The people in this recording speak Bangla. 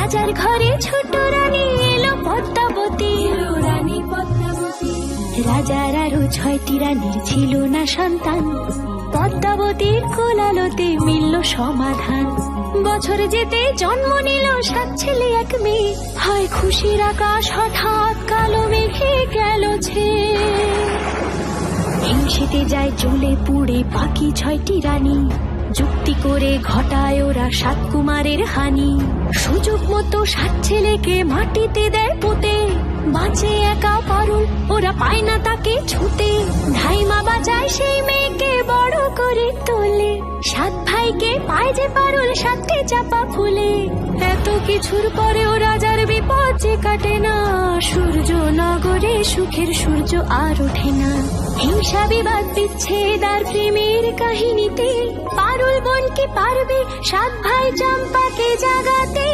রাজার ঘরে ছোট রানী এলো পদ্মাবতী, রানী পদ্মাবতী। রাজার আরো 6টি রানীর ছিল না সন্তান, পদ্মাবতীর কোলালোতে মিলল সমাধান। বছর যেতে জন্ম নিল 7 ছেলে 1 মেয়ে, হয় খুশির আকাশ হঠাৎ কালো মেঘে গেল ছেয়ে। হিংসেতে যায় জ্বলে পুড়ে বাকি 6টি রানী, যুক্তি করে ঘটায় ওরা 7 কুমারের হানি। সুযোগ মতো 7 ছেলেকে মাটিতে দেয় পুঁতে, বাঁচে একা পারুল, ওরা পায় না তাকে ছুতে। ধাইমা বাঁচায় সেই মেয়েকে বড় করে তোলে, 7 ভাইকে পায় যে পারুল 7টে চাপা ফুলে। এত কিছুর পরেও রাজার বিপদ যে কাটে না, সূর্য নগরে সুখের সূর্য আর ওঠে না। হিংসা বিবাদ বিচ্ছেদ আর প্রেমের কাহিনীতে পারুল বোন কি পারবে 7 ভাই চম্পাকে জাগাতে?